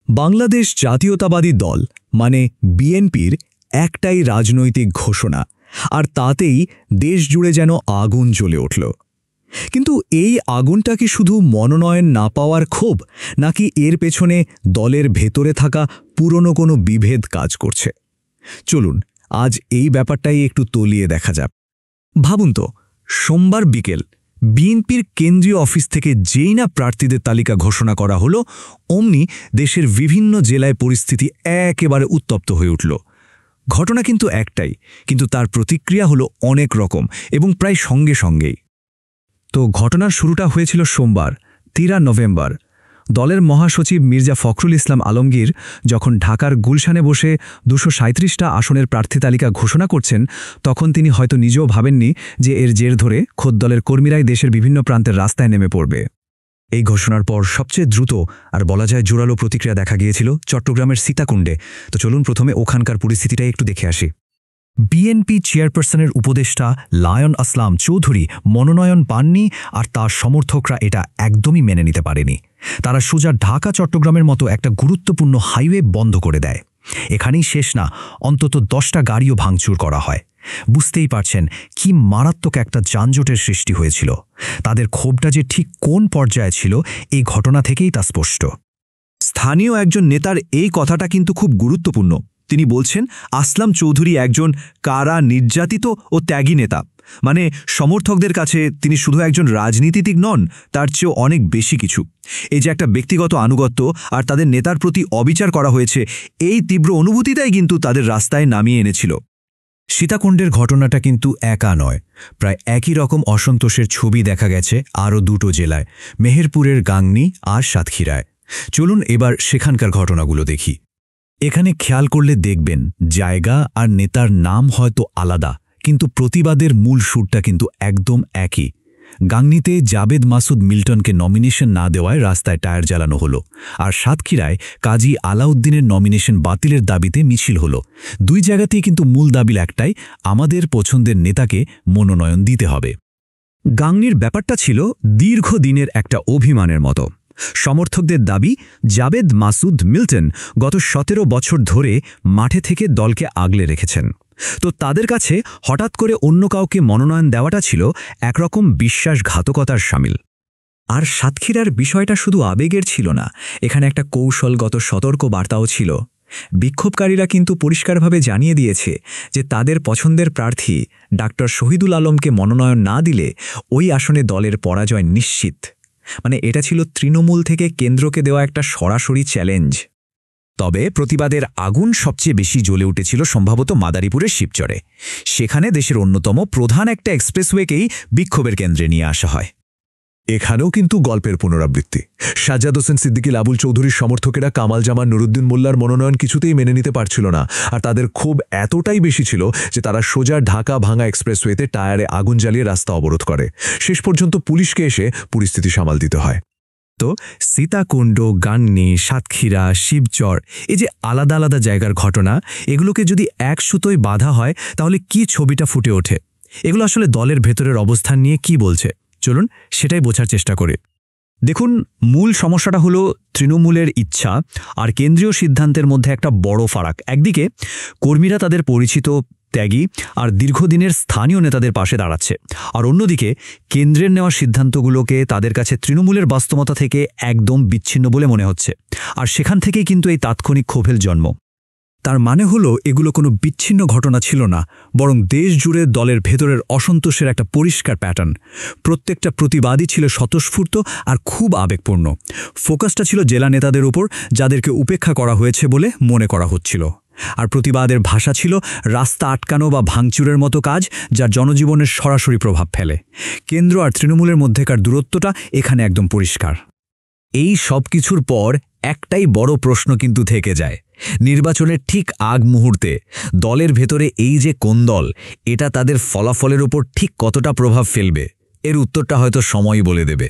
বাংলাদেশ জাতীয়তাবাদী দল মানে বিএনপির একটাই রাজনৈতিক ঘোষণা, আর তাতেই দেশ জুড়ে যেন আগুন জ্বলে উঠল। কিন্তু এই আগুনটা কি শুধু মনোনয়ন না পাওয়ার ক্ষোভ, নাকি এর পেছনে দলের ভেতরে থাকা পুরনো কোনো বিভেদ কাজ করছে? চলুন আজ এই ব্যাপারটাই একটু তলিয়ে দেখা যাক। ভাবুন তো, সোমবার বিকেল বিএনপির কেন্দ্রীয় অফিস থেকে যেই না প্রার্থীদের তালিকা ঘোষণা করা হলো, অমনি দেশের বিভিন্ন জেলায় পরিস্থিতি একেবারে উত্তপ্ত হয়ে উঠল। ঘটনা কিন্তু একটাই, কিন্তু তার প্রতিক্রিয়া হলো অনেক রকম এবং প্রায় সঙ্গে সঙ্গেই। তো ঘটনার শুরুটা হয়েছিল সোমবার 13 নভেম্বর। দলের মহাসচিব মির্জা ফখরুল ইসলাম আলমগীর যখন ঢাকার গুলশানে বসে 237টা আসনের প্রার্থী তালিকা ঘোষণা করছেন, তখন তিনি হয়তো নিজেও ভাবেননি যে এর জের ধরে খোদ দলের কর্মীরাই দেশের বিভিন্ন প্রান্তের রাস্তায় নেমে পড়বে। এই ঘোষণার পর সবচেয়ে দ্রুত আর বলা যায় জোরালো প্রতিক্রিয়া দেখা গিয়েছিল চট্টগ্রামের সীতাকুণ্ডে। তো চলুন প্রথমে ওখানকার পরিস্থিতিটাই একটু দেখে আসি। বিএনপি চেয়ারপারসনের উপদেষ্টা লায়ন আসলাম চৌধুরী মনোনয়ন পাননি, আর তার সমর্থকরা এটা একদমই মেনে নিতে পারেনি। তারা সোজা ঢাকা চট্টগ্রামের মতো একটা গুরুত্বপূর্ণ হাইওয়ে বন্ধ করে দেয়। এখানেই শেষ না, অন্তত 10টা গাড়িও ভাঙচুর করা হয়। বুঝতেই পারছেন কি মারাত্মক একটা যানজটের সৃষ্টি হয়েছিল। তাদের ক্ষোভটা যে ঠিক কোন পর্যায়ে ছিল, এই ঘটনা থেকেই তা স্পষ্ট। স্থানীয় একজন নেতার এই কথাটা কিন্তু খুব গুরুত্বপূর্ণ। তিনি বলছেন আসলাম চৌধুরী একজন কারা নির্যাতিত ও ত্যাগী নেতা। মানে সমর্থকদের কাছে তিনি শুধু একজন রাজনীতিক নন, তার চেয়েও অনেক বেশি কিছু। এই যে একটা ব্যক্তিগত আনুগত্য আর তাদের নেতার প্রতি অবিচার করা হয়েছে, এই তীব্র অনুভূতিটাই কিন্তু তাদের রাস্তায় নামিয়ে এনেছিল। সীতাকুণ্ডের ঘটনাটা কিন্তু একা নয়। প্রায় একই রকম অসন্তোষের ছবি দেখা গেছে আরও দুটো জেলায়, মেহেরপুরের গাংনী আর সাতক্ষীরায়। চলুন এবার সেখানকার ঘটনাগুলো দেখি। এখানে খেয়াল করলে দেখবেন জায়গা আর নেতার নাম হয়তো আলাদা, কিন্তু প্রতিবাদের মূল সুরটা কিন্তু একদম একই। গাংনীতে জাবেদ মাসুদ মিল্টনকে নমিনেশন না দেওয়ায় রাস্তায় টায়ার জ্বালানো হলো, আর সাতক্ষীরায় কাজী আলাউদ্দিনের নমিনেশন বাতিলের দাবিতে মিছিল হলো। দুই জায়গাতেই কিন্তু মূল দাবি একটাই, আমাদের পছন্দের নেতাকে মনোনয়ন দিতে হবে। গাংনীর ব্যাপারটা ছিল দীর্ঘদিনের একটা অভিমানের মতো। সমর্থকদের দাবি, জাবেদ মাসুদ মিল্টন গত 17 বছর ধরে মাঠে থেকে দলকে আগলে রেখেছেন। তো তাদের কাছে হঠাৎ করে অন্য কাউকে মনোনয়ন দেওয়াটা ছিল একরকম বিশ্বাসঘাতকতার শামিল। আর সাতক্ষীরার বিষয়টা শুধু আবেগের ছিল না, এখানে একটা কৌশলগত সতর্ক বার্তাও ছিল। বিক্ষোভকারীরা কিন্তু পরিষ্কারভাবে জানিয়ে দিয়েছে যে তাদের পছন্দের প্রার্থী ডাক্তার শহীদুল আলমকে মনোনয়ন না দিলে ওই আসনে দলের পরাজয় নিশ্চিত। মানে এটা ছিল তৃণমূল থেকে কেন্দ্রকে দেওয়া একটা সরাসরি চ্যালেঞ্জ। তবে প্রতিবাদের আগুন সবচেয়ে বেশি জ্বলে উঠেছিল সম্ভবত মাদারীপুরের শিবচরে। সেখানে দেশের অন্যতম প্রধান একটা এক্সপ্রেসওয়েকেই বিক্ষোভের কেন্দ্রে নিয়ে আসা হয়। এখানেও কিন্তু গল্পের পুনরাবৃত্তি। সাজ্জাদ হোসেন সিদ্দিকী আবুল চৌধুরীর সমর্থকেরা কামাল জামান নুরুদ্দিন মোল্লার মনোনয়ন কিছুতেই মেনে নিতে পারছিল না, আর তাদের ক্ষোভ এতটাই বেশি ছিল যে তারা সোজা ঢাকা ভাঙা এক্সপ্রেসওয়েতে টায়ারে আগুন জ্বালিয়ে রাস্তা অবরোধ করে। শেষ পর্যন্ত পুলিশকে এসে পরিস্থিতি সামাল দিতে হয়। তো সীতাকুণ্ড, গাংনী, সাতক্ষীরা, শিবচর, এই যে আলাদা আলাদা জায়গার ঘটনা, এগুলোকে যদি এক সুতোয় বাঁধা হয় তাহলে কি ছবিটা ফুটে ওঠে? এগুলো আসলে দলের ভেতরের অবস্থান নিয়ে কি বলছে, চলুন সেটাই বোঝার চেষ্টা করি। দেখুন, মূল সমস্যাটা হলো তৃণমূলের ইচ্ছা আর কেন্দ্রীয় সিদ্ধান্তের মধ্যে একটা বড় ফারাক। একদিকে কর্মীরা তাদের পরিচিত, ত্যাগী আর দীর্ঘদিনের স্থানীয় নেতাদের পাশে দাঁড়াচ্ছে, আর অন্যদিকে কেন্দ্রের নেওয়া সিদ্ধান্তগুলোকে তাদের কাছে তৃণমূলের বাস্তবতা থেকে একদম বিচ্ছিন্ন বলে মনে হচ্ছে। আর সেখান থেকেই কিন্তু এই তাৎক্ষণিক ক্ষোভের জন্ম। তার মানে হলো এগুলো কোনো বিচ্ছিন্ন ঘটনা ছিল না, বরং দেশ জুড়ে দলের ভেতরের অসন্তোষের একটা পরিষ্কার প্যাটার্ন। প্রত্যেকটা প্রতিবাদী ছিল স্বতঃস্ফূর্ত আর খুব আবেগপূর্ণ। ফোকাসটা ছিল জেলা নেতাদের উপর, যাদেরকে উপেক্ষা করা হয়েছে বলে মনে করা হচ্ছিল। আর প্রতিবাদের ভাষা ছিল রাস্তা আটকানো বা ভাঙচুরের মতো কাজ, যার জনজীবনের সরাসরি প্রভাব ফেলে। কেন্দ্র আর তৃণমূলের মধ্যেকার দূরত্বটা এখানে একদম পরিষ্কার। এই সব কিছুর পর একটাই বড় প্রশ্ন কিন্তু থেকে যায়, নির্বাচনের ঠিক আগ মুহূর্তে দলের ভেতরে এই যে কোন্দল, এটা তাদের ফলাফলের উপর ঠিক কতটা প্রভাব ফেলবে? এর উত্তরটা হয়তো সময়ই বলে দেবে।